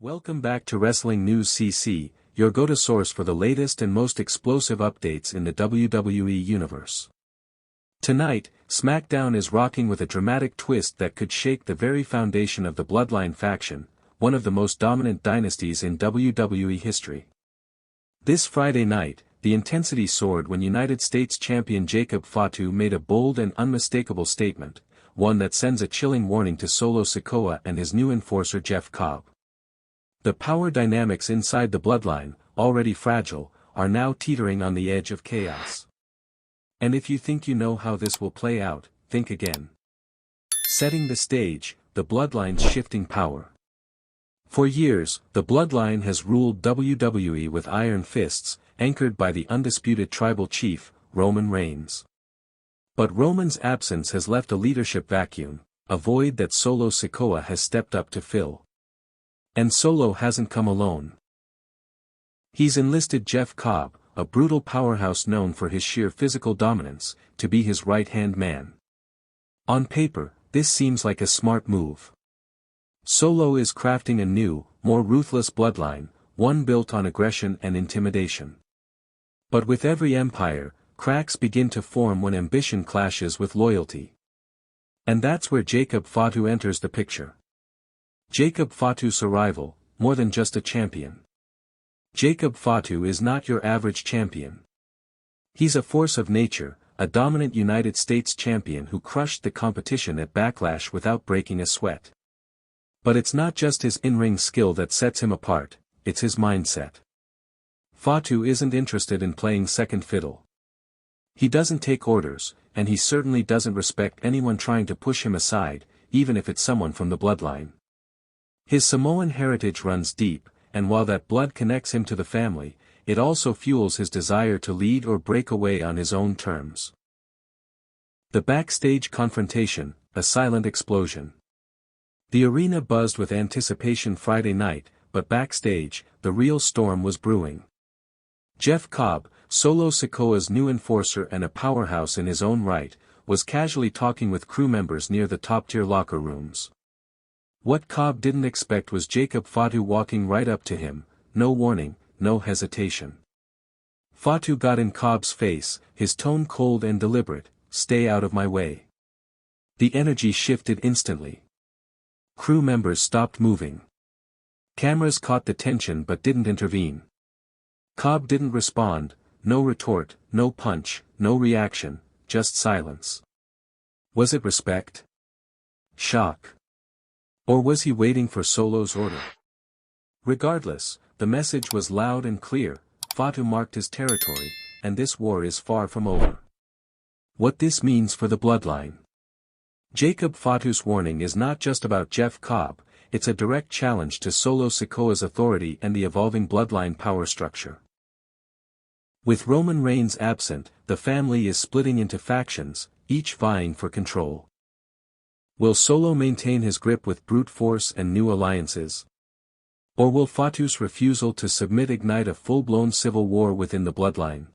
Welcome back to Wrestling News CC, your go-to source for the latest and most explosive updates in the WWE universe. Tonight, Smackdown is rocking with a dramatic twist that could shake the very foundation of the Bloodline faction, one of the most dominant dynasties in WWE history. This Friday night, the intensity soared when United States champion Jacob Fatu made a bold and unmistakable statement, one that sends a chilling warning to Solo Sikoa and his new enforcer Jeff Cobb. The power dynamics inside the Bloodline, already fragile, are now teetering on the edge of chaos. And if you think you know how this will play out, think again. Setting the stage, the Bloodline's shifting power. For years, the Bloodline has ruled WWE with iron fists, anchored by the undisputed tribal chief, Roman Reigns. But Roman's absence has left a leadership vacuum, a void that Solo Sikoa has stepped up to fill. And Solo hasn't come alone. He's enlisted Jeff Cobb, a brutal powerhouse known for his sheer physical dominance, to be his right-hand man. On paper, this seems like a smart move. Solo is crafting a new, more ruthless bloodline, one built on aggression and intimidation. But with every empire, cracks begin to form when ambition clashes with loyalty. And that's where Jacob Fatu enters the picture. Jacob Fatu's arrival, more than just a champion. Jacob Fatu is not your average champion. He's a force of nature, a dominant United States champion who crushed the competition at Backlash without breaking a sweat. But it's not just his in-ring skill that sets him apart, it's his mindset. Fatu isn't interested in playing second fiddle. He doesn't take orders, and he certainly doesn't respect anyone trying to push him aside, even if it's someone from the Bloodline. His Samoan heritage runs deep, and while that blood connects him to the family, it also fuels his desire to lead or break away on his own terms. The backstage confrontation, a silent explosion. The arena buzzed with anticipation Friday night, but backstage, the real storm was brewing. Jeff Cobb, Solo Sikoa's new enforcer and a powerhouse in his own right, was casually talking with crew members near the top-tier locker rooms. What Cobb didn't expect was Jacob Fatu walking right up to him, no warning, no hesitation. Fatu got in Cobb's face, his tone cold and deliberate, "Stay out of my way." The energy shifted instantly. Crew members stopped moving. Cameras caught the tension but didn't intervene. Cobb didn't respond, no retort, no punch, no reaction, just silence. Was it respect? Shock? Or was he waiting for Solo's order? Regardless, the message was loud and clear, Fatu marked his territory, and this war is far from over. What this means for the Bloodline. Jacob Fatu's warning is not just about Jeff Cobb, it's a direct challenge to Solo Sikoa's authority and the evolving Bloodline power structure. With Roman Reigns absent, the family is splitting into factions, each vying for control. Will Solo maintain his grip with brute force and new alliances? Or will Fatu's refusal to submit ignite a full-blown civil war within the Bloodline?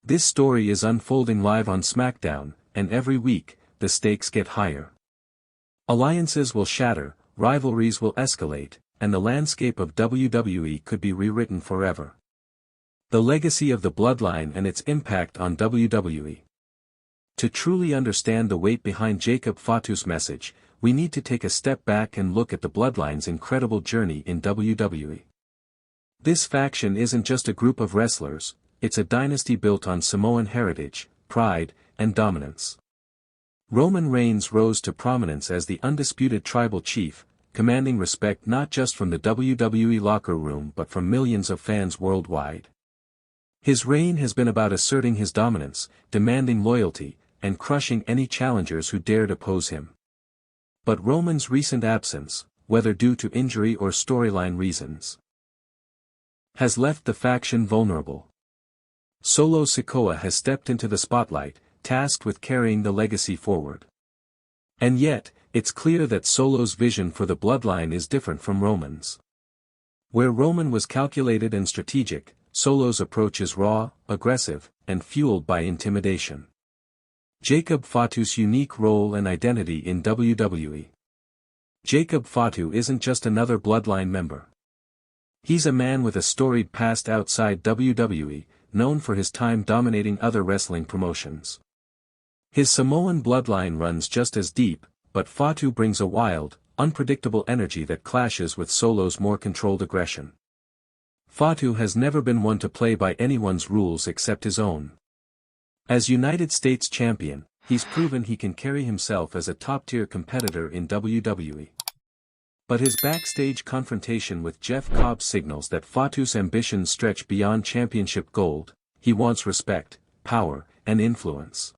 This story is unfolding live on Smackdown, and every week, the stakes get higher. Alliances will shatter, rivalries will escalate, and the landscape of WWE could be rewritten forever. The legacy of the Bloodline and its impact on WWE. To truly understand the weight behind Jacob Fatu's message, we need to take a step back and look at the Bloodline's incredible journey in WWE. This faction isn't just a group of wrestlers, it's a dynasty built on Samoan heritage, pride, and dominance. Roman Reigns rose to prominence as the undisputed tribal chief, commanding respect not just from the WWE locker room but from millions of fans worldwide. His reign has been about asserting his dominance, demanding loyalty, and crushing any challengers who dared oppose him. But Roman's recent absence, whether due to injury or storyline reasons, has left the faction vulnerable. Solo Sikoa has stepped into the spotlight, tasked with carrying the legacy forward. And yet, it's clear that Solo's vision for the Bloodline is different from Roman's. Where Roman was calculated and strategic, Solo's approach is raw, aggressive, and fueled by intimidation. Jacob Fatu's unique role and identity in WWE. Jacob Fatu isn't just another Bloodline member. He's a man with a storied past outside WWE, known for his time dominating other wrestling promotions. His Samoan bloodline runs just as deep, but Fatu brings a wild, unpredictable energy that clashes with Solo's more controlled aggression. Fatu has never been one to play by anyone's rules except his own. As United States champion, he's proven he can carry himself as a top-tier competitor in WWE. But his backstage confrontation with Jeff Cobb signals that Fatu's ambitions stretch beyond championship gold. He wants respect, power, and influence.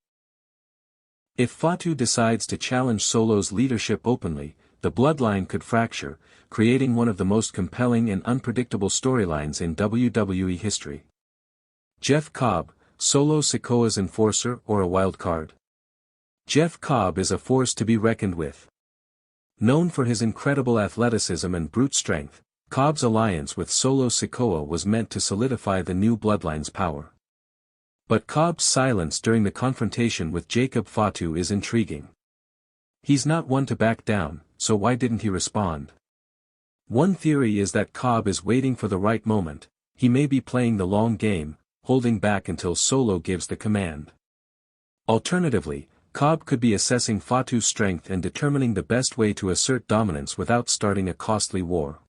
If Fatu decides to challenge Solo's leadership openly, the bloodline could fracture, creating one of the most compelling and unpredictable storylines in WWE history. Jeff Cobb, Solo Sikoa's enforcer or a wild card? Jeff Cobb is a force to be reckoned with. Known for his incredible athleticism and brute strength, Cobb's alliance with Solo Sikoa was meant to solidify the new bloodline's power. But Cobb's silence during the confrontation with Jacob Fatu is intriguing. He's not one to back down, so why didn't he respond? One theory is that Cobb is waiting for the right moment. He may be playing the long game, holding back until Solo gives the command. Alternatively, Cobb could be assessing Fatu's strength and determining the best way to assert dominance without starting a costly war.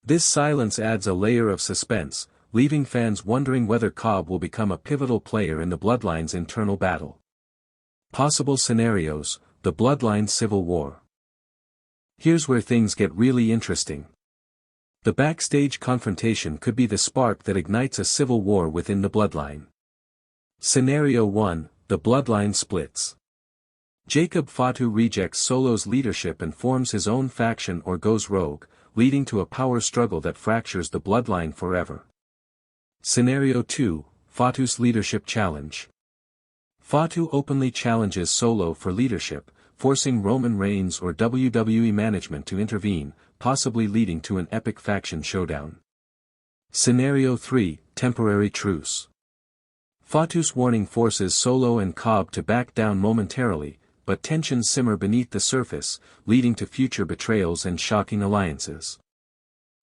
This silence adds a layer of suspense, leaving fans wondering whether Cobb will become a pivotal player in the Bloodline's internal battle. Possible scenarios: the Bloodline Civil War. Here's where things get really interesting. The backstage confrontation could be the spark that ignites a civil war within the Bloodline. Scenario 1: the Bloodline splits. Jacob Fatu rejects Solo's leadership and forms his own faction or goes rogue, leading to a power struggle that fractures the Bloodline forever. Scenario 2: Fatu's leadership challenge. Fatu openly challenges Solo for leadership, forcing Roman Reigns or WWE management to intervene, possibly leading to an epic faction showdown. Scenario 3: temporary truce. Fatu's warning forces Solo and Cobb to back down momentarily, but tensions simmer beneath the surface, leading to future betrayals and shocking alliances.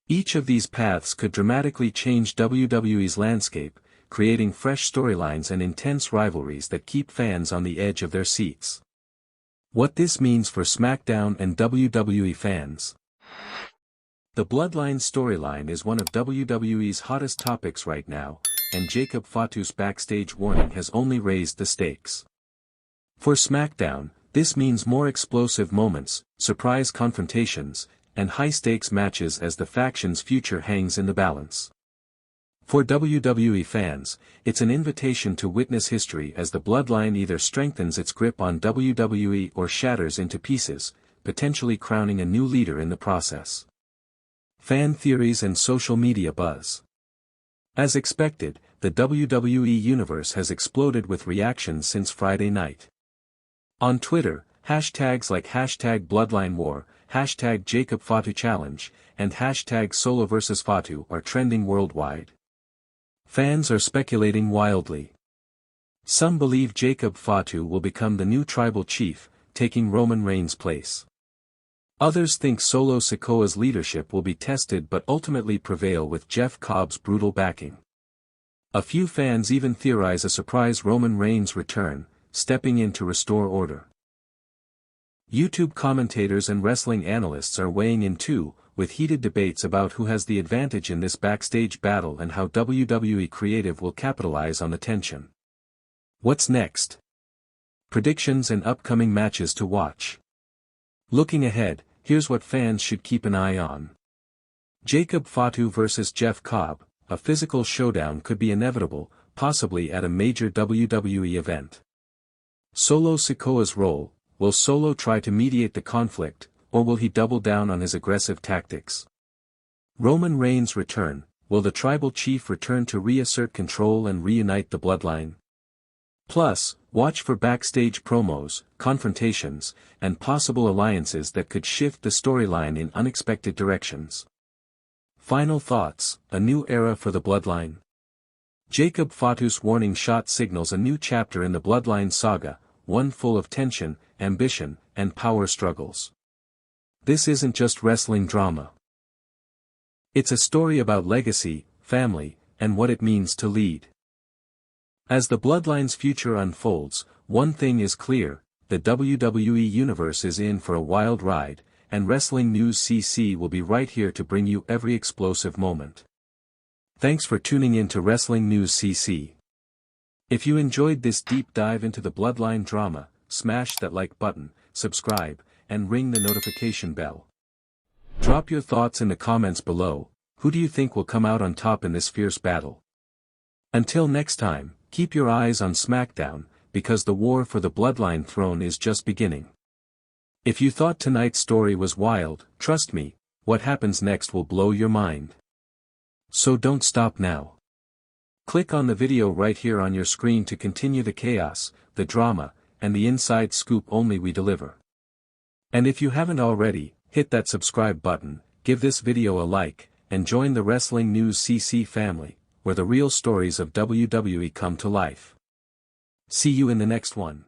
Each of these paths could dramatically change WWE's landscape, creating fresh storylines and intense rivalries that keep fans on the edge of their seats. What this means for Smackdown and WWE fans. The Bloodline storyline is one of WWE's hottest topics right now, and Jacob Fatu's backstage warning has only raised the stakes. For SmackDown, this means more explosive moments, surprise confrontations, and high-stakes matches as the faction's future hangs in the balance. For WWE fans, it's an invitation to witness history as the Bloodline either strengthens its grip on WWE or shatters into pieces, potentially crowning a new leader in the process. Fan theories and social media buzz. As expected, the WWE universe has exploded with reactions since Friday night. On Twitter, hashtags like #BloodlineWar, #JacobFatuChallenge, and #Solo vs Fatu are trending worldwide. Fans are speculating wildly. Some believe Jacob Fatu will become the new tribal chief, taking Roman Reigns' place. Others think Solo Sikoa's leadership will be tested but ultimately prevail with Jeff Cobb's brutal backing. A few fans even theorize a surprise Roman Reigns return, stepping in to restore order. YouTube commentators and wrestling analysts are weighing in too, with heated debates about who has the advantage in this backstage battle and how WWE Creative will capitalize on the tension. What's next? Predictions and upcoming matches to watch. Looking ahead, here's what fans should keep an eye on. Jacob Fatu vs Jeff Cobb, a physical showdown could be inevitable, possibly at a major WWE event. Solo Sikoa's role: will Solo try to mediate the conflict, or will he double down on his aggressive tactics? Roman Reigns' return: will the tribal chief return to reassert control and reunite the Bloodline? Plus, watch for backstage promos, confrontations, and possible alliances that could shift the storyline in unexpected directions. Final thoughts: a new era for the Bloodline. Jacob Fatu's warning shot signals a new chapter in the Bloodline saga, one full of tension, ambition, and power struggles. This isn't just wrestling drama. It's a story about legacy, family, and what it means to lead. As the Bloodline's future unfolds, one thing is clear: the WWE Universe is in for a wild ride, and Wrestling News CC will be right here to bring you every explosive moment. Thanks for tuning in to Wrestling News CC. If you enjoyed this deep dive into the Bloodline drama, smash that like button, subscribe, and ring the notification bell. Drop your thoughts in the comments below. Who do you think will come out on top in this fierce battle? Until next time, keep your eyes on Smackdown, because the war for the Bloodline throne is just beginning. If you thought tonight's story was wild, trust me, what happens next will blow your mind. So don't stop now. Click on the video right here on your screen to continue the chaos, the drama, and the inside scoop only we deliver. And if you haven't already, hit that subscribe button, give this video a like, and join the Wrestling News CC family, where the real stories of WWE come to life. See you in the next one.